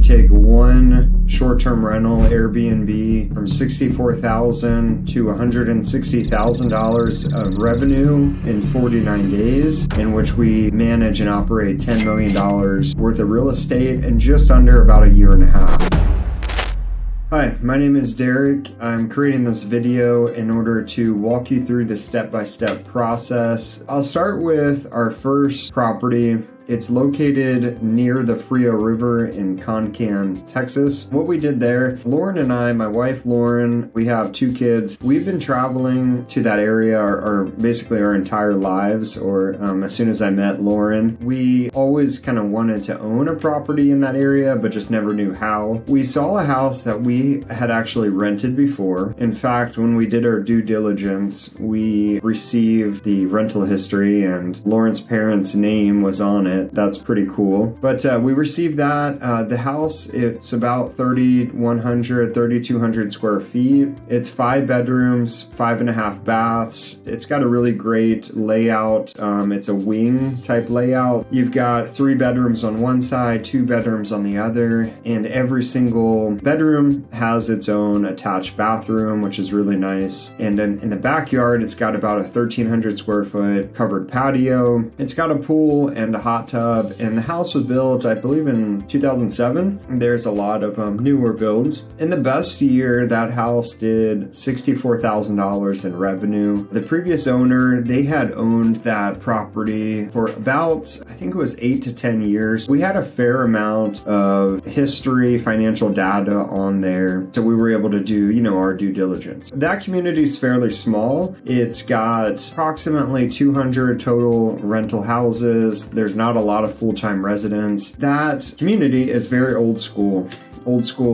take one short-term rental Airbnb from $64,000 to $160,000 of revenue in 49 days, in which we manage and operate $10 million worth of real estate in just under about a year and a half. Hi, my name is Derek. I'm creating this video in order to walk you through the step-by-step process. I'll start with our first property. It's located near the Frio River in Concan, Texas. What we did there, Lauren and I, my wife Lauren, we have 2 kids. We've been traveling to that area basically our entire lives, or as soon as I met Lauren. We always kind of wanted to own a property in that area, but just never knew how. We saw a house that we had actually rented before. In fact, when we did our due diligence, we received the rental history and Lauren's parents' name was on it. That's pretty cool. But we received that. The house, it's about 3,200 square feet. It's 5 bedrooms, 5.5 baths. It's got a really great layout. It's a wing type layout. You've got 3 bedrooms on one side, 2 bedrooms on the other, and every single bedroom has its own attached bathroom, which is really nice. And in the backyard, it's got about a 1,300 square foot covered patio. It's got a pool and a hot tub, and the house was built, I believe, in 2007. There's a lot of newer builds. In the best year, that house did $64,000 in revenue. The previous owner, they had owned that property for about, I think it was 8 to 10 years. We had a fair amount of history, financial data on there, so we were able to do, our due diligence. That community is fairly small. It's got approximately 200 total rental houses. There's not a lot of full-time residents. That community is very old school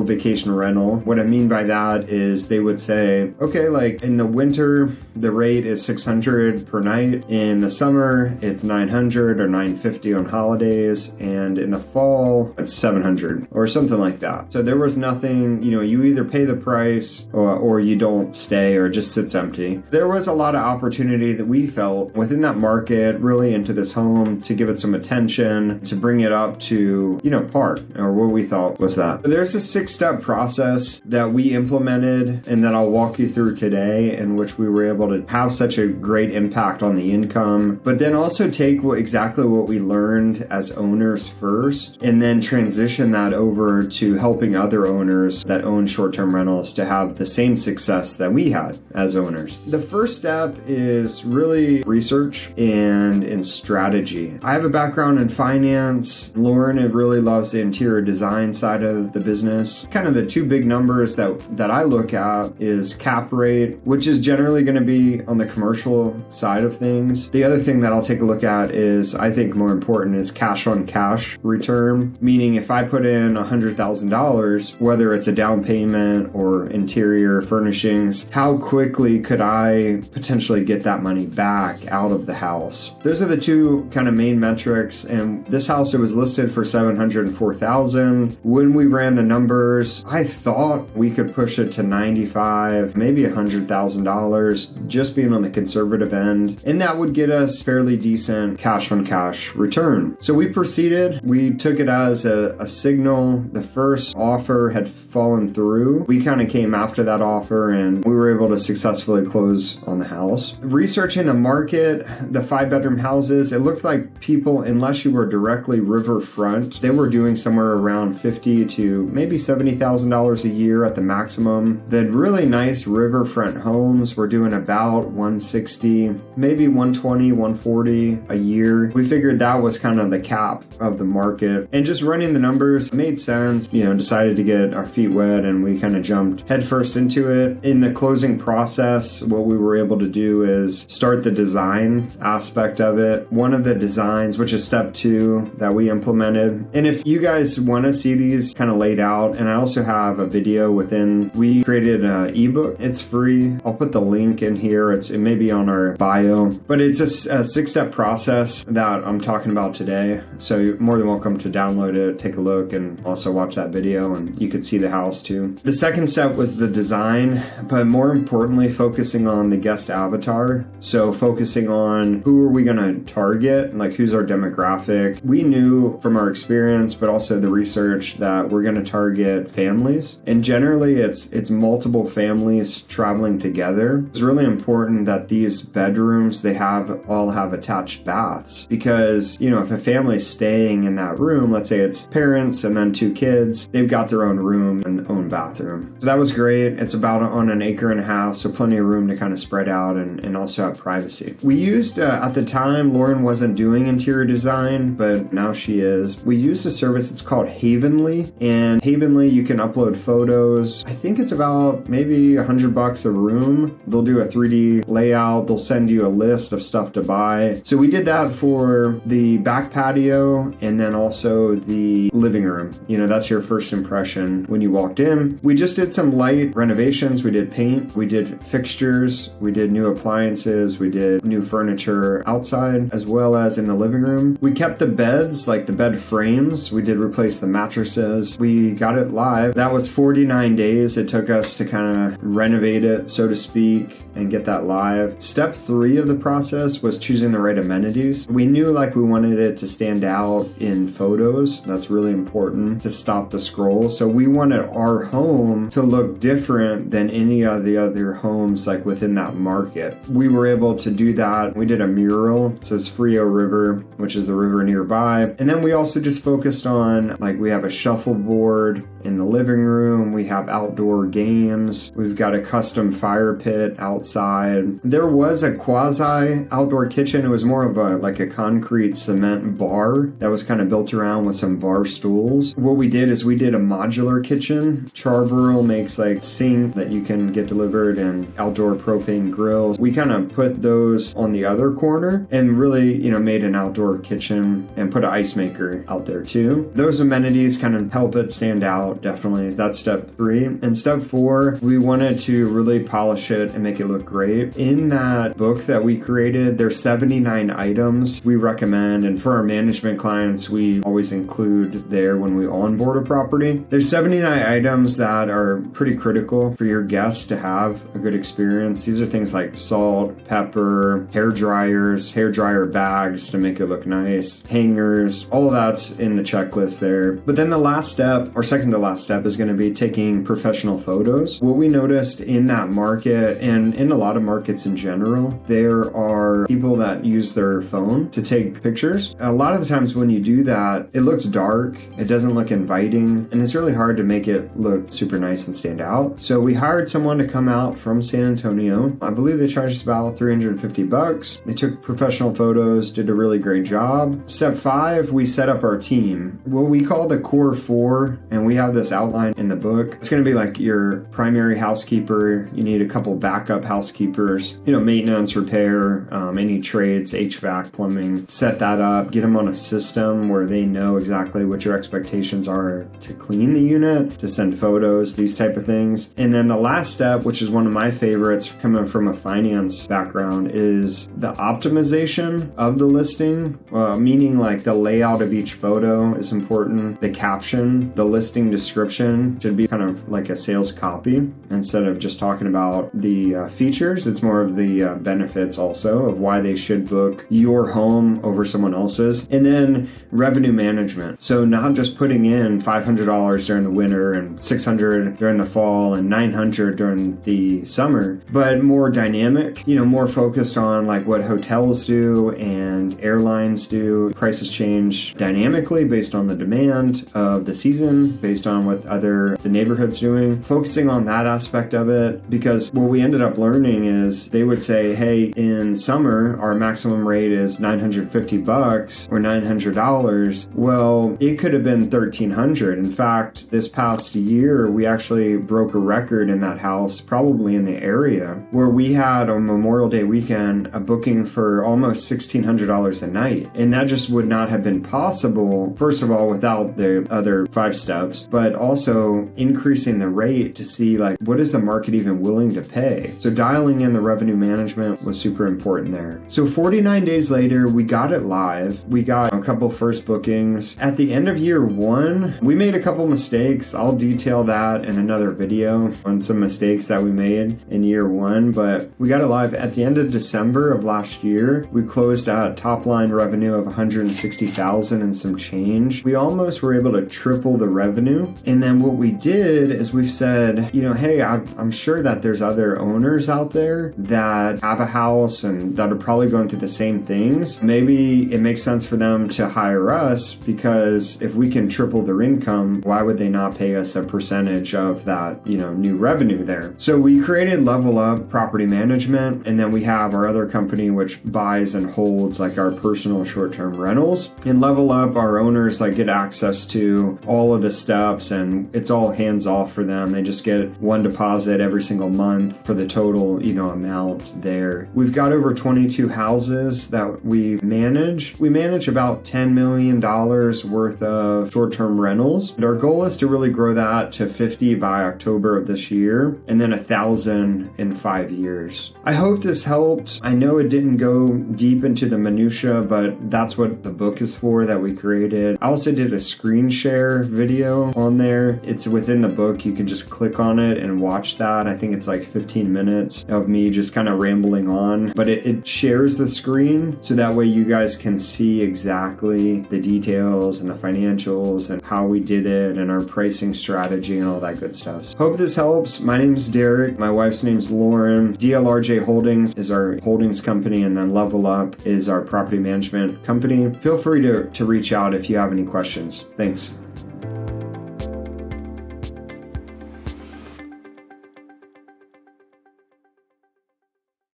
vacation rental. What I mean by that is they would say, okay, like in the winter, the rate is $600 per night. In the summer, it's $900 or $950 on holidays. And in the fall, it's $700 or something like that. So there was nothing, you either pay the price or you don't stay or it just sits empty. There was a lot of opportunity that we felt within that market, really into this home, to give it some attention, to bring it up to, par, or what we thought was that. There's a 6-step process that we implemented and that I'll walk you through today, in which we were able to have such a great impact on the income, but then also take exactly what we learned as owners first, and then transition that over to helping other owners that own short-term rentals to have the same success that we had as owners. The first step is really research and strategy. I have a background in finance. Lauren really loves the interior design side of the business. Kind of the 2 big numbers that I look at is cap rate, which is generally going to be on the commercial side of things. The other thing that I'll take a look at is, I think more important, is cash on cash return. Meaning if I put in $100,000, whether it's a down payment or interior furnishings, how quickly could I potentially get that money back out of the house? Those are the 2 kind of main metrics. And this house, it was listed for $704,000. When we ran the numbers, I thought we could push it to $95,000, maybe $100,000, just being on the conservative end. And that would get us fairly decent cash on cash return. So we proceeded. We took it as a signal. The first offer had fallen through. We kind of came after that offer and we were able to successfully close on the house. Researching the market, the 5-bedroom houses, it looked like people, unless you were directly riverfront, they were doing somewhere around $50,000 to maybe $70,000 a year at the maximum. The really nice riverfront homes were doing about $160,000, maybe $120,000, $140,000 a year. We figured that was kind of the cap of the market. And just running the numbers made sense. Decided to get our feet wet and we kind of jumped headfirst into it. In the closing process, what we were able to do is start the design aspect of it. One of the designs, which is step 2 that we implemented. And if you guys want to see these kind of laid out, and I also have a video we created an ebook. It's free. I'll put the link in here. It may be on our bio, but it's a 6-step process that I'm talking talking about today. So you're more than welcome to download it, take a look, and also watch that video, and you could see the house too. The second step was the design, but more importantly, focusing on the guest avatar. So focusing on who are we going to target, like who's our demographic. We knew from our experience, but also the research, that we're going to target families. And generally it's multiple families traveling together. It's really important that these bedrooms, they all have attached baths, because, you know, if a family's staying in that room, let's say it's parents and then 2 kids, they've got their own room and own bathroom. So that was great. It's about on an 1.5 acres, so plenty of room to kind of spread out and also have privacy. We used, at the time, Lauren wasn't doing interior design, but now she is. We used a service that's called Havenly, and Havenly, you can upload photos. I think it's about maybe $100 a room. They'll do a 3D layout. They'll send you a list of stuff to buy. So we did that for the back patio and then also the living room. You know, that's your first impression when you walked in. We just did some light renovations. We did paint, we did fixtures, we did new appliances, we did new furniture outside as well as in the living room. We kept the beds, like the bed frames. We did replace the mattresses. We got it live. That was 49 days it took us to kind of renovate it, so to speak, and get that live. Step 3 of the process was choosing the right amenities. We knew like we wanted it to stand out in photos. That's really important to stop the scroll. So we wanted our home to look different than any of the other homes like within that market. We were able to do that. We did a mural. So it's Frio River, which is the river nearby. And then we also just focused on, like, we have a shuffleboard in the living room. We have outdoor games. We've got a custom fire pit outside. There was a quasi outdoor kitchen. It was more of a concrete cement bar that was kind of built around with some bar stools. What we did is we did a modular kitchen. Charborough makes like sink that you can get delivered and outdoor propane grills. We kind of put those on the other corner and really, you know, made an outdoor kitchen and put an ice maker out there too. Those amenities kind of help it stand out, definitely. That's step 3. And step 4, we wanted to really polish it and make it look great. In that book that we created, there's 79 items we recommend, and for our management clients, we always include there when we onboard a property. There's 79 items that are pretty critical for your guests to have a good experience. These are things like salt, pepper, hair dryer bags to make it look nice, hangers, all of that's in the checklist there. But then the last step, or second to last step, is going to be taking professional photos. What we noticed in that market, and in a lot of markets in general, there are people that use their phone to take pictures. A lot of the times when you do that, it looks dark, it doesn't look inviting, and it's really hard to make it look super nice and stand out. So we hired someone to come out from San Antonio. I believe they charged us about $350. They took professional photos, did a really great job. Step 5, we set up our team. What we call the core 4, and we have this outline in the book. It's going to be like your primary housekeeper. You need a couple backup housekeepers, you know, maintenance, repair, any trades, HVAC, plumbing. Set that up, get them on a system where they know exactly what your expectations are to clean the unit, to send photos, these type of things. And then the last step, which is one of my favorites coming from a finance background, is the optimization of the listing, meaning like the layout of each photo is important. The caption, the listing description should be kind of like a sales copy. Instead of just talking about the features, it's more of the benefits also of why they should book your home over someone else's. And then revenue management. So not just putting in $500 during the winter and $600 during the fall and $900 during the summer, but more dynamic, you know, more focused on like what hotels do and airlines do. Prices change dynamically based on the demand of the season, based on what the neighborhood's doing. Focusing on that aspect of it, because what we ended up learning is they would say, hey, in summer, our maximum rate is $950 or $900. Well, it could have been $1,300. In fact, this past year, we actually broke a record in that house, probably in the area, where we had on Memorial Day weekend a booking for almost $1,600 a night. And that just would not have been possible, first of all, without the other 5 steps, but also increasing the rate to see like, what is the market even willing to pay? So dialing in the revenue management was super important there. So 49 days later, we got it live. We got a couple first bookings. At the end of year 1, we made a couple mistakes. I'll detail that in another video on some mistakes that we made in year 1, but we got it live at the end of December of last year. We closed at top line revenue of 160,000 and some change. We almost were able to triple the revenue. And then what we did is we've said, hey, I'm sure that there's other owners out there that have a house and that are probably going through the same things. Maybe it makes sense for them to hire us, because if we can triple their income, why would they not pay us a percentage of that, new revenue there? So we created Level Up Property Management, and then we have our other company which buys and holds like our personal short-term rentals. In Level Up, our owners get access to all of the steps, and it's all hands off for them. They just get one deposit every single month for the total, amount there. We've got over 22 houses that we manage. We manage about $10 million worth of short-term rentals. And our goal is to really grow that to 50 by October of this year, and then 1,000 in 5 years. I hope this helped. I know it didn't go deep into the minutia, but that's what the book is for that we created. I also did a screen share video on there. It's within the book. You can just click on it and watch that. I think it's 15 minutes of me just kind of rambling on, but it shares the screen so that way you guys can see exactly the details and the financials and how we did it and our pricing strategy and all that good stuff. So hope this helps. My name is Derek. My wife's name's Lauren. DLRJ Holdings is our holdings company, and then Level Up is our property management company. Feel free to reach out if you have any questions. Thanks.